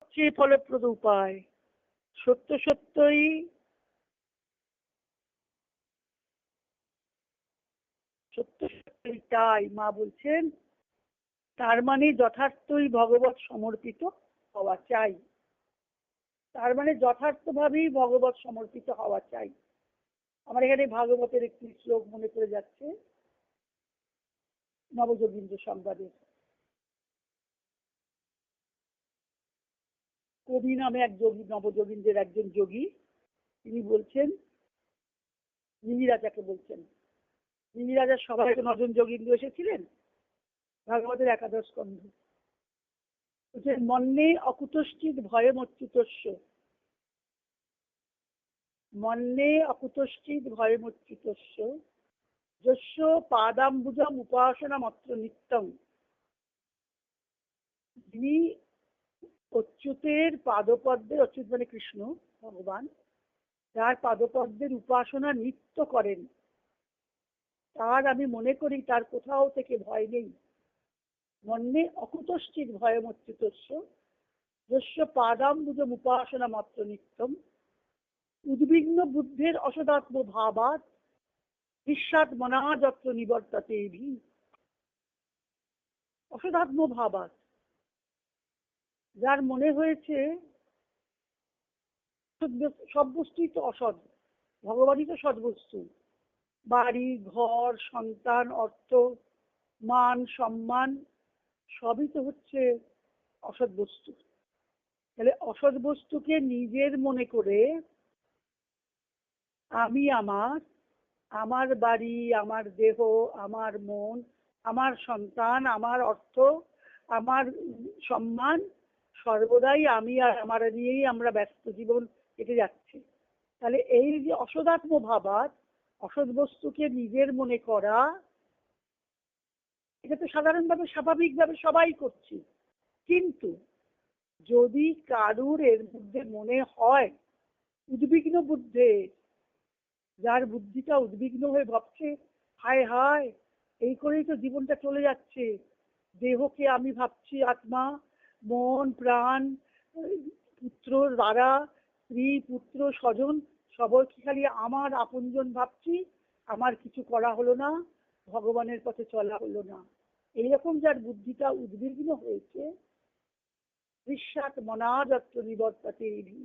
সবচেয়ে ফলপ্রদ উপায়। সত্য সত্যই সত্য সত্যই তাই মা বলছেন, তার মানে যথার্থই ভগবত সমর্পিত হওয়া চাই। তার মানে যথার্থভাবেই ভগবত সমর্পিত হওয়া চাই। আমার এখানে ভাগবতের একটি শ্লোক মনে পড়ে যাচ্ছে, নবযোগীন্দ্র সংবাদের। কবি নামে এক যোগী, নবযোগীন্দ্রের একজন যোগী, তিনি বলছেন, নিমিরাজাকে বলছেন, নিমিরাজার সভায় তো 9 জন যোগীন্দ্র এসেছিলেন, ভাগবতের একাদশ স্কন্ধ। বলছেন, মন্যে অকুতশ্চিৎ ভয়ে মচ্যুতস্য, মন্যে অকুতশ্চিৎ ভয়ে মচ্যুতস্য, যস্য পাদাম্বুজম উপাসনা মাত্র নিত্যম। যিনি অচ্যুতের পাদপদ্মের, অচ্যুত মানে কৃষ্ণ ভগবান, যার পাদপদ্মের উপাসনা নিত্য করেন, তার আমি মনে করি তার কোথাও থেকে ভয় নেই। মন্যে অকুতশ্চিৎ ভয়ে মচ্যুতস্য, যস্য পাদাম্বুজম উপাসনা মাত্র নিত্যম। উদ্বিগ্ন বুদ্ধের অসদাত্ম ভাবাৎ বিশ্বাৎ মনা যত্র নিবর্ততে ভি। অসদাত্ম ভাবাৎ, যার মনে হয়েছে সব বস্তুই তো অসৎ, ভগবানই তো সৎ বস্তু, বাড়ি ঘর সন্তান অর্থ মান সম্মান সবই তো হচ্ছে অসৎ বস্তু। তাহলে অসৎ বস্তুকে নিজের মনে করে আমি আমার, আমার বাড়ি, আমার দেহ, আমার মন, আমার সন্তান, আমার অর্থ, আমার সম্মান, সর্বদাই আমি আর আমার নিয়েই আমরা ব্যস্ত জীবন কেটে যাচ্ছে। তাহলে এই যে অসদাত্ম ভাবাত, অসৎ বস্তুকে নিজের মনে করা, এটা তো সাধারণভাবে স্বাভাবিকভাবে সবাই করছি। কিন্তু যদি কারুর এর মধ্যে মনে হয়, উদ্বিগ্ন বুদ্ধে, যার বুদ্ধিটা উদ্বিগ্ন হয়ে ভাবছে, হায় হায় এই করেই তো জীবনটা চলে যাচ্ছে, দেহকে আমি ভাবছি আত্মা, মন প্রাণ পুত্র দ্বারা, স্ত্রী পুত্র স্বজন সবাইকে খালি আমার আপনজন ভাবছি, আমার কিছু করা হলো না, ভগবানের পথে চলা হলো না। এইরকম যার বুদ্ধিটা উদ্বিগ্ন হয়েছে, বিশ্বাৎ মনা যত্র নিবর্ততে ভি,